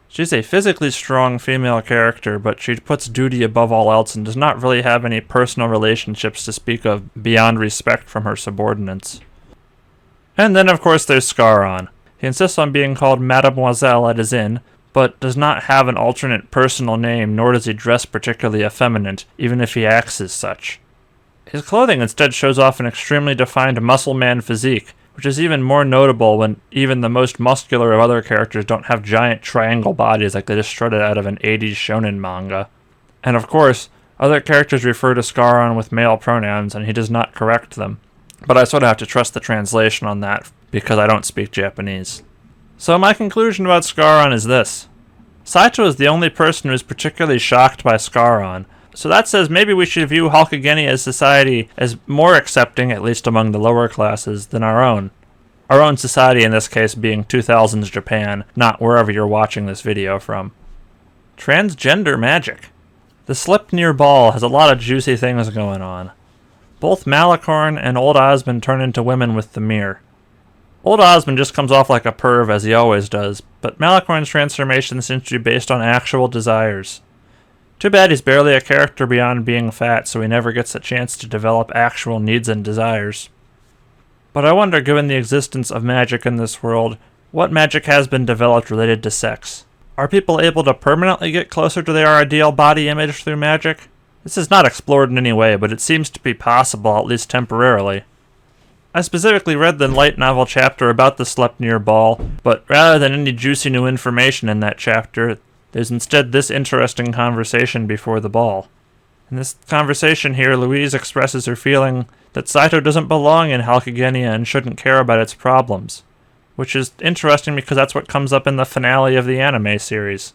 She's a physically strong female character, but she puts duty above all else and does not really have any personal relationships to speak of beyond respect from her subordinates. And then of course there's Scaron. He insists on being called Mademoiselle at his inn, but does not have an alternate personal name, nor does he dress particularly effeminate, even if he acts as such. His clothing instead shows off an extremely defined muscle man physique, which is even more notable when even the most muscular of other characters don't have giant triangle bodies like they just strutted out of an 80s shonen manga. And of course, other characters refer to Scaron with male pronouns, and he does not correct them. But I sort of have to trust the translation on that, because I don't speak Japanese. So my conclusion about Scaron is this. Saito is the only person who is particularly shocked by Scaron, so that says maybe we should view Halkagenia's society as more accepting, at least among the lower classes, than our own. Our own society in this case being 2000s Japan, not wherever you're watching this video from. Transgender magic. The Sleipnir Ball has a lot of juicy things going on. Both Malicorn and Old Osmond turn into women with the mirror. Old Osmond just comes off like a perv as he always does, but Malicorn's transformation seems to be based on actual desires. Too bad he's barely a character beyond being fat, so he never gets a chance to develop actual needs and desires. But I wonder, given the existence of magic in this world, what magic has been developed related to sex? Are people able to permanently get closer to their ideal body image through magic? This is not explored in any way, but it seems to be possible, at least temporarily. I specifically read the light novel chapter about the Sleipnir ball, but rather than any juicy new information in that chapter, there's instead this interesting conversation before the ball. In this conversation here, Louise expresses her feeling that Saito doesn't belong in Halkigenia and shouldn't care about its problems, which is interesting because that's what comes up in the finale of the anime series.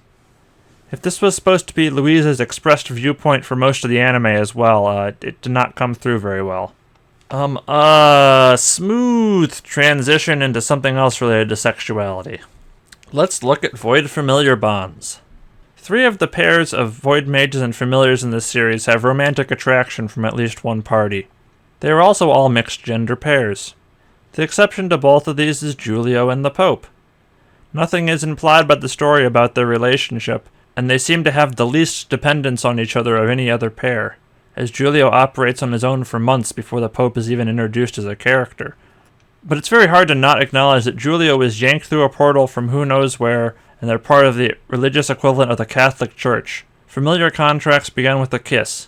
If this was supposed to be Louise's expressed viewpoint for most of the anime as well, it did not come through very well. Smooth transition into something else related to sexuality. Let's look at Void Familiar bonds. 3 of the pairs of Void Mages and Familiars in this series have romantic attraction from at least one party. They are also all mixed gender pairs. The exception to both of these is Giulio and the Pope. Nothing is implied by the story about their relationship, and they seem to have the least dependence on each other of any other pair, as Giulio operates on his own for months before the Pope is even introduced as a character. But it's very hard to not acknowledge that Giulio is yanked through a portal from who knows where, and they're part of the religious equivalent of the Catholic Church. Familiar contracts began with a kiss.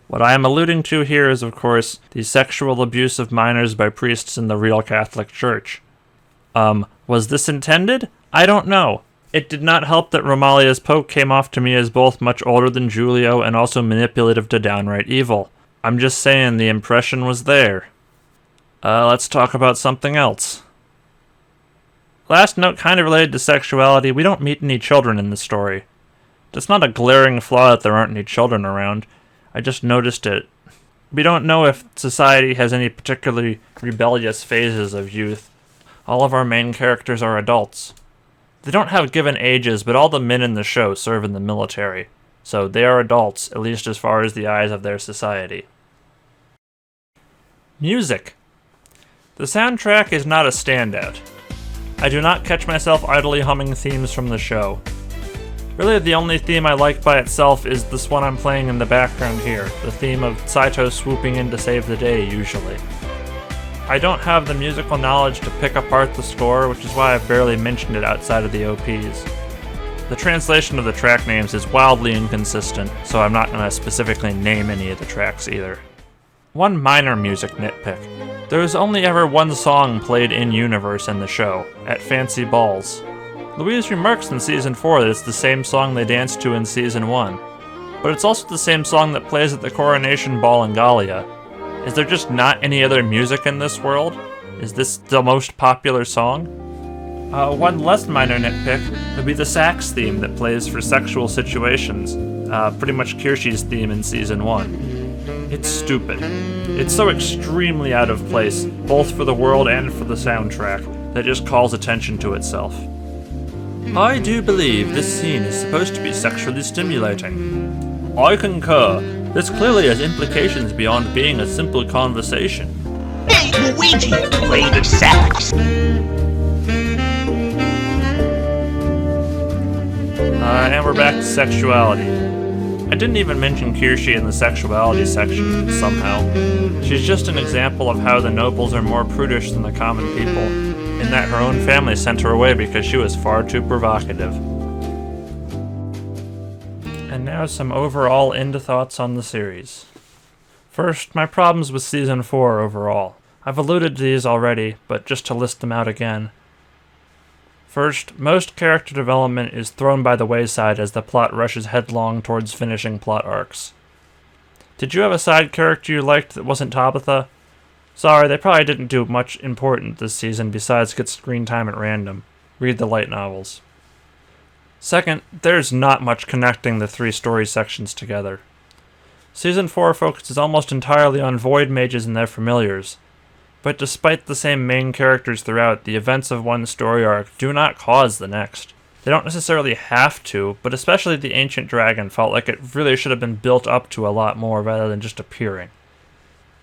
What I am alluding to here is, of course, the sexual abuse of minors by priests in the real Catholic Church. Was this intended? I don't know. It did not help that Romalia's Pope came off to me as both much older than Giulio and also manipulative to downright evil. I'm just saying the impression was there. Let's talk about something else. Last note, kind of related to sexuality, we don't meet any children in the story. It's not a glaring flaw that there aren't any children around. I just noticed it. We don't know if society has any particularly rebellious phases of youth. All of our main characters are adults. They don't have given ages, but all the men in the show serve in the military, so they are adults, at least as far as the eyes of their society. Music. The soundtrack is not a standout. I do not catch myself idly humming themes from the show. Really, the only theme I like by itself is this one I'm playing in the background here, the theme of Saito swooping in to save the day, usually. I don't have the musical knowledge to pick apart the score, which is why I've barely mentioned it outside of the OPs. The translation of the track names is wildly inconsistent, so I'm not going to specifically name any of the tracks either. One minor music nitpick. There is only ever one song played in-universe in the show, at Fancy Balls. Louise remarks in Season 4 that it's the same song they danced to in Season 1, but it's also the same song that plays at the Coronation Ball in Gallia. Is there just not any other music in this world? Is this the most popular song? One less minor nitpick would be the sax theme that plays for sexual situations, pretty much Kirshi's theme in Season 1. It's stupid. It's so extremely out of place, both for the world and for the soundtrack, that it just calls attention to itself. I do believe this scene is supposed to be sexually stimulating. I concur. This clearly has implications beyond being a simple conversation. Hey, Luigi, play the sax. And we're back to sexuality. I didn't even mention Kirshi in the sexuality section, somehow. She's just an example of how the nobles are more prudish than the common people, in that her own family sent her away because she was far too provocative. And now some overall end thoughts on the series. First, my problems with Season 4 overall. I've alluded to these already, but just to list them out again. First, most character development is thrown by the wayside as the plot rushes headlong towards finishing plot arcs. Did you have a side character you liked that wasn't Tabitha? Sorry, they probably didn't do much important this season besides get screen time at random. Read the light novels. Second, there's not much connecting the 3 story sections together. Season 4 focuses almost entirely on Void Mages and their familiars, but despite the same main characters throughout, the events of one story arc do not cause the next. They don't necessarily have to, but especially the Ancient Dragon felt like it really should have been built up to a lot more rather than just appearing.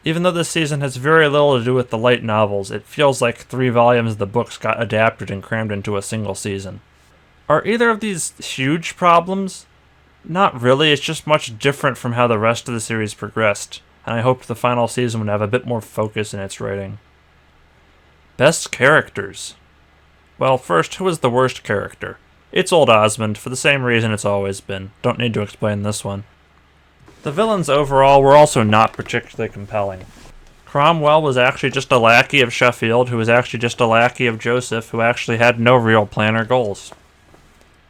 Even though this season has very little to do with the light novels, it feels like 3 volumes of the books got adapted and crammed into a single season. Are either of these huge problems? Not really, it's just much different from how the rest of the series progressed, and I hoped the final season would have a bit more focus in its writing. Best characters. Well, first, who was the worst character? It's old Osmond, for the same reason it's always been. Don't need to explain this one. The villains overall were also not particularly compelling. Cromwell was actually just a lackey of Sheffield, who was actually just a lackey of Joseph, who actually had no real plan or goals.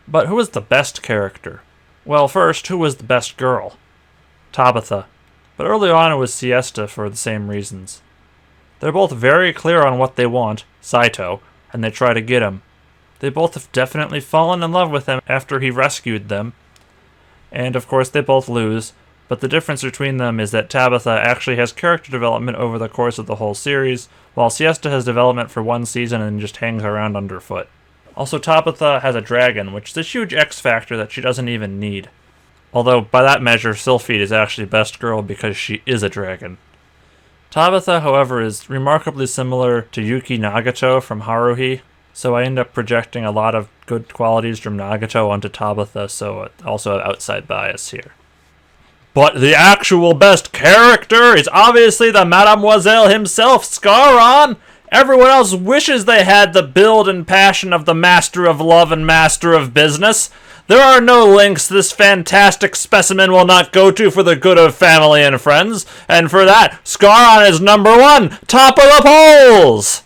But who was the best character? Well, first, who was the best girl? Tabitha. But early on it was Siesta for the same reasons. They're both very clear on what they want, Saito, and they try to get him. They both have definitely fallen in love with him after he rescued them. And of course they both lose, but the difference between them is that Tabitha actually has character development over the course of the whole series, while Siesta has development for one season and just hangs around underfoot. Also, Tabitha has a dragon, which is a huge X factor that she doesn't even need. Although, by that measure, Sylphide is actually best girl because she is a dragon. Tabitha, however, is remarkably similar to Yuki Nagato from Haruhi, so I end up projecting a lot of good qualities from Nagato onto Tabitha, so also outside bias here. But the actual best character is obviously the Mademoiselle himself, Scaron! Everyone else wishes they had the build and passion of the Master of Love and Master of Business. There are no lengths this fantastic specimen will not go to for the good of family and friends, and for that, Scaron is number one, top of the polls!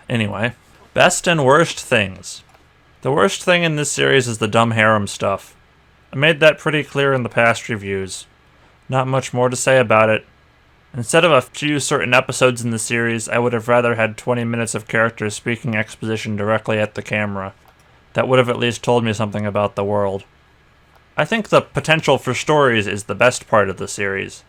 Anyway, best and worst things. The worst thing in this series is the dumb harem stuff. I made that pretty clear in the past reviews. Not much more to say about it. Instead of a few certain episodes in the series, I would have rather had 20 minutes of characters speaking exposition directly at the camera. That would have at least told me something about the world. I think the potential for stories is the best part of the series.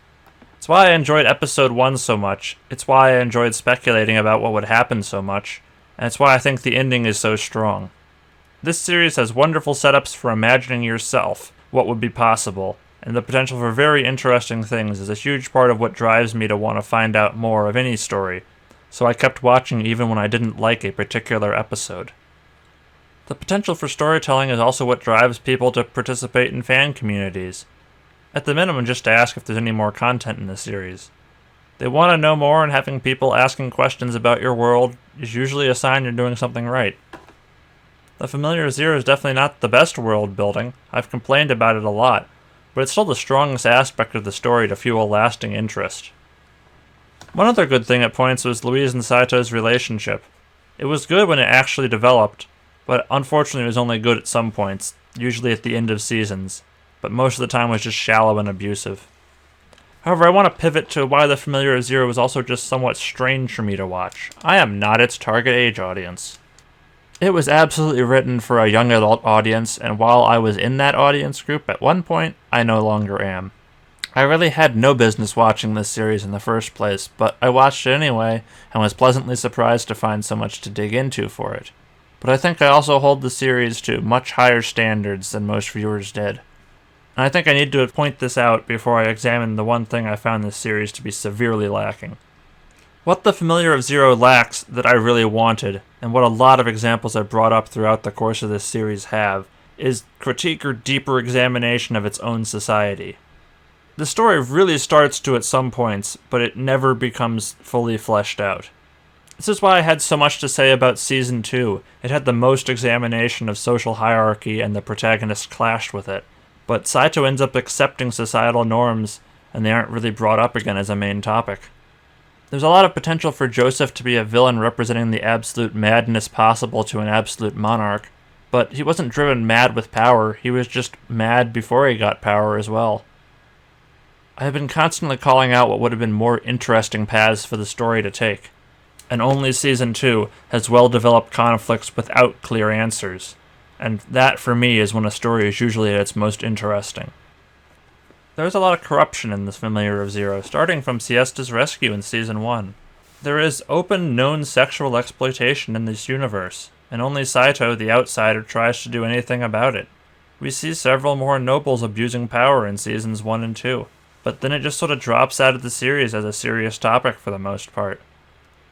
It's why I enjoyed episode 1 so much, it's why I enjoyed speculating about what would happen so much, and it's why I think the ending is so strong. This series has wonderful setups for imagining yourself what would be possible, and the potential for very interesting things is a huge part of what drives me to want to find out more of any story, so I kept watching even when I didn't like a particular episode. The potential for storytelling is also what drives people to participate in fan communities. At the minimum, just to ask if there's any more content in the series. They want to know more, and having people asking questions about your world is usually a sign you're doing something right. The Familiar Zero is definitely not the best world building. I've complained about it a lot, but it's still the strongest aspect of the story to fuel lasting interest. One other good thing at points was Louise and Saito's relationship. It was good when it actually developed, but unfortunately it was only good at some points, usually at the end of seasons, but most of the time was just shallow and abusive. However, I want to pivot to why The Familiar Zero was also just somewhat strange for me to watch. I am not its target age audience. It was absolutely written for a young adult audience, and while I was in that audience group at one point, I no longer am. I really had no business watching this series in the first place, but I watched it anyway, and was pleasantly surprised to find so much to dig into for it. But I think I also hold the series to much higher standards than most viewers did. And I think I need to point this out before I examine the one thing I found this series to be severely lacking. What The Familiar Zero lacks that I really wanted, and what a lot of examples I brought up throughout the course of this series have, is critique or deeper examination of its own society. The story really starts to at some points, but it never becomes fully fleshed out. This is why I had so much to say about Season 2. It had the most examination of social hierarchy, and the protagonist clashed with it. But Saito ends up accepting societal norms, and they aren't really brought up again as a main topic. There's a lot of potential for Joseph to be a villain representing the absolute madness possible to an absolute monarch, but he wasn't driven mad with power, he was just mad before he got power as well. I have been constantly calling out what would have been more interesting paths for the story to take, and only Season 2 has well-developed conflicts without clear answers, and that for me is when a story is usually at its most interesting. There's a lot of corruption in this Familiar Zero, starting from Siesta's rescue in Season 1. There is open, known sexual exploitation in this universe, and only Saito, the outsider, tries to do anything about it. We see several more nobles abusing power in Seasons 1 and 2, but then it just sort of drops out of the series as a serious topic for the most part.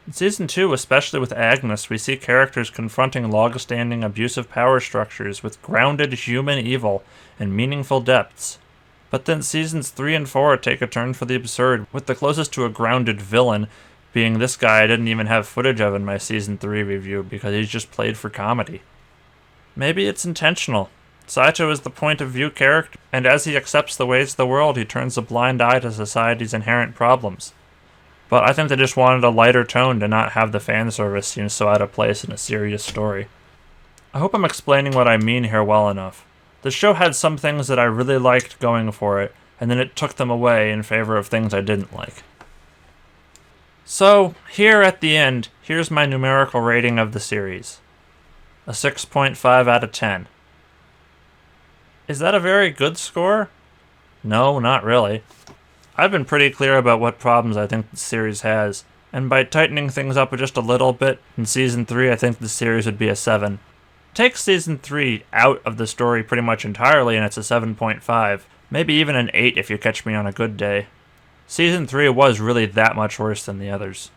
In Season 2, especially with Agnes, we see characters confronting long-standing abusive power structures with grounded human evil and meaningful depths. But then Seasons 3 and 4 take a turn for the absurd, with the closest to a grounded villain being this guy I didn't even have footage of in my Season 3 review because he's just played for comedy. Maybe it's intentional. Saito is the point of view character, and as he accepts the ways of the world, he turns a blind eye to society's inherent problems. But I think they just wanted a lighter tone to not have the fan service seem so out of place in a serious story. I hope I'm explaining what I mean here well enough. The show had some things that I really liked going for it, and then it took them away in favor of things I didn't like. So, here at the end, here's my numerical rating of the series. A 6.5 out of 10. Is that a very good score? No, not really. I've been pretty clear about what problems I think the series has, and by tightening things up just a little bit, in Season 3 I think the series would be a 7. Take Season 3 out of the story pretty much entirely and it's a 7.5, maybe even an 8 if you catch me on a good day. Season 3 was really that much worse than the others.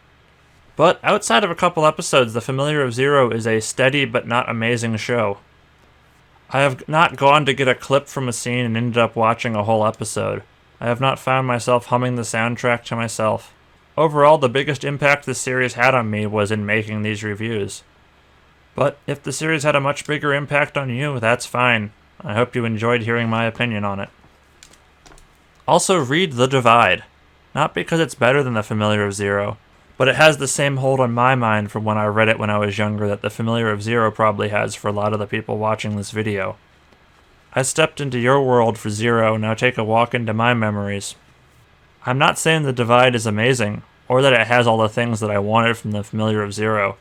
But outside of a couple episodes, The Familiar of Zero is a steady but not amazing show. I have not gone to get a clip from a scene and ended up watching a whole episode. I have not found myself humming the soundtrack to myself. Overall, the biggest impact this series had on me was in making these reviews. But if the series had a much bigger impact on you, that's fine. I hope you enjoyed hearing my opinion on it. Also read The Divide. Not because it's better than The Familiar of Zero, but it has the same hold on my mind from when I read it when I was younger that The Familiar of Zero probably has for a lot of the people watching this video. I stepped into your world for Zero, now take a walk into my memories. I'm not saying The Divide is amazing, or that it has all the things that I wanted from The Familiar of Zero,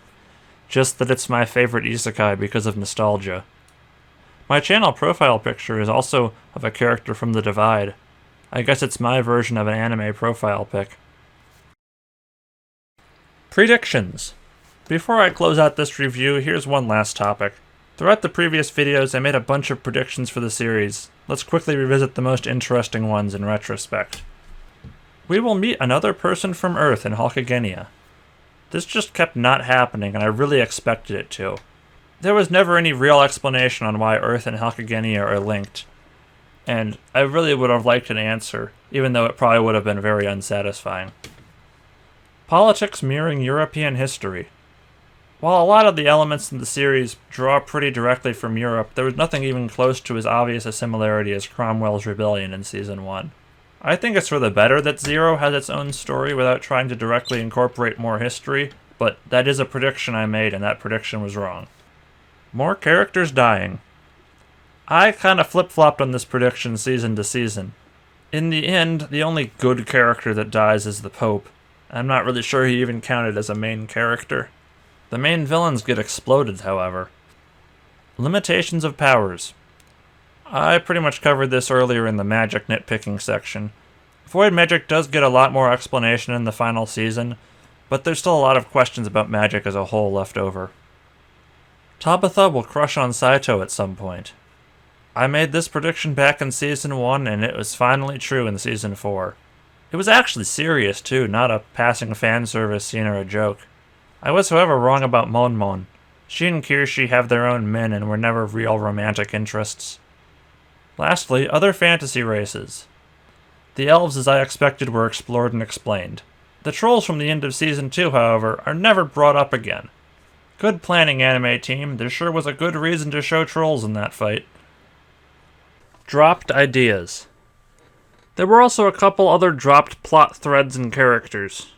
just that it's my favorite isekai because of nostalgia. My channel profile picture is also of a character from The Divide. I guess it's my version of an anime profile pic. Predictions. Before I close out this review, here's one last topic. Throughout the previous videos, I made a bunch of predictions for the series. Let's quickly revisit the most interesting ones in retrospect. We will meet another person from Earth in Halkagenia. This just kept not happening, and I really expected it to. There was never any real explanation on why Earth and Halkagenia are linked, and I really would have liked an answer, even though it probably would have been very unsatisfying. Politics mirroring European history. While a lot of the elements in the series draw pretty directly from Europe, there was nothing even close to as obvious a similarity as Cromwell's rebellion in Season 1. I think it's for the better that Zero has its own story without trying to directly incorporate more history, but that is a prediction I made, and that prediction was wrong. More characters dying. I kinda flip-flopped on this prediction season to season. In the end, the only good character that dies is the Pope. I'm not really sure he even counted as a main character. The main villains get exploded, however. Limitations of powers. I pretty much covered this earlier in the magic nitpicking section. Void magic does get a lot more explanation in the final season, but there's still a lot of questions about magic as a whole left over. Tabitha will crush on Saito at some point. I made this prediction back in Season 1, and it was finally true in Season 4. It was actually serious, too, not a passing fan service scene or a joke. I was, however, wrong about Monmon. She and Kirshi have their own men and were never real romantic interests. Lastly, other fantasy races. The Elves, as I expected, were explored and explained. The trolls from the end of Season 2, however, are never brought up again. Good planning, anime team. There sure was a good reason to show trolls in that fight. Dropped ideas. There were also a couple other dropped plot threads and characters.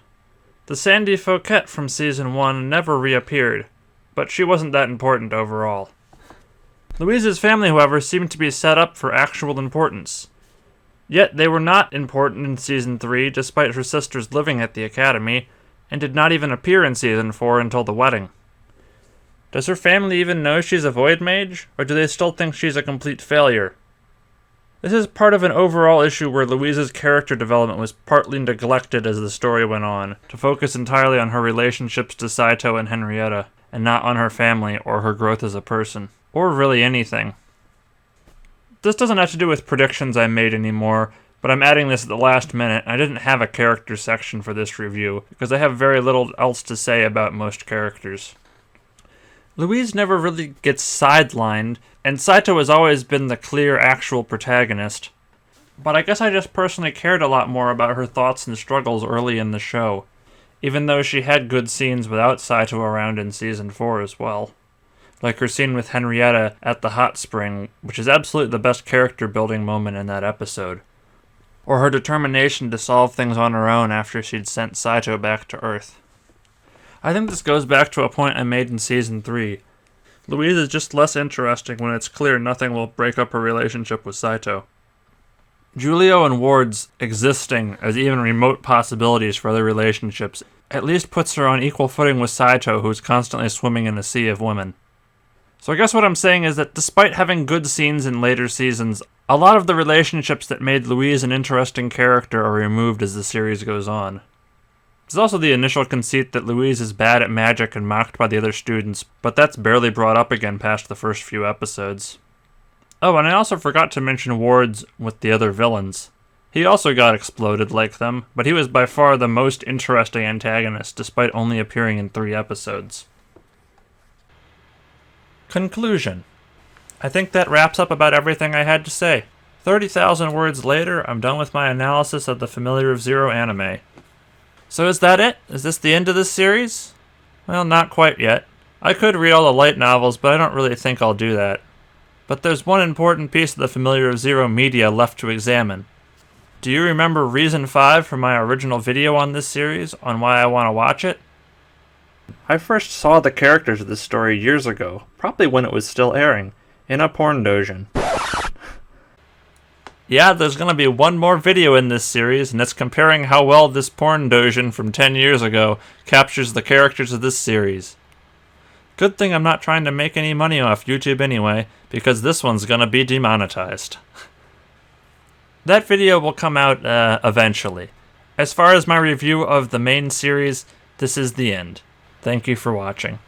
The Sandy Fouquet from Season 1 never reappeared, but she wasn't that important overall. Louise's family, however, seemed to be set up for actual importance. Yet they were not important in Season 3, despite her sisters living at the academy, and did not even appear in Season 4 until the wedding. Does her family even know she's a void mage, or do they still think she's a complete failure? This is part of an overall issue where Louise's character development was partly neglected as the story went on, to focus entirely on her relationships to Saito and Henrietta, and not on her family or her growth as a person. Or really anything. This doesn't have to do with predictions I made anymore, but I'm adding this at the last minute. I didn't have a character section for this review, because I have very little else to say about most characters. Louise never really gets sidelined, and Saito has always been the clear, actual protagonist. But I guess I just personally cared a lot more about her thoughts and struggles early in the show, even though she had good scenes without Saito around in Season 4 as well. like her scene with Henrietta at the hot spring, which is absolutely the best character building moment in that episode. Or her determination to solve things on her own after she'd sent Saito back to Earth. I think this goes back to a point I made in Season 3. Louise is just less interesting when it's clear nothing will break up her relationship with Saito. Julio and Ward's existing as even remote possibilities for other relationships at least puts her on equal footing with Saito, who's constantly swimming in a sea of women. So I guess what I'm saying is that despite having good scenes in later seasons, a lot of the relationships that made Louise an interesting character are removed as the series goes on. There's also the initial conceit that Louise is bad at magic and mocked by the other students, but that's barely brought up again past the first few episodes. Oh, and I also forgot to mention Ward's with the other villains. He also got exploded like them, but he was by far the most interesting antagonist, despite only appearing in 3 episodes. Conclusion. I think that wraps up about everything I had to say. 30,000 words later, I'm done with my analysis of the Familiar of Zero anime. So is that it? Is this the end of this series? Well, not quite yet. I could read all the light novels, but I don't really think I'll do that. But there's one important piece of the Familiar of Zero media left to examine. Do you remember Reason 5 from my original video on this series, on why I want to watch it? I first saw the characters of this story years ago, probably when it was still airing, in a porn doujin. Yeah, there's gonna be one more video in this series, and it's comparing how well this porn doujin from 10 years ago captures the characters of this series. Good thing I'm not trying to make any money off YouTube anyway, because this one's gonna be demonetized. That video will come out eventually. As far as my review of the main series, this is the end. Thank you for watching.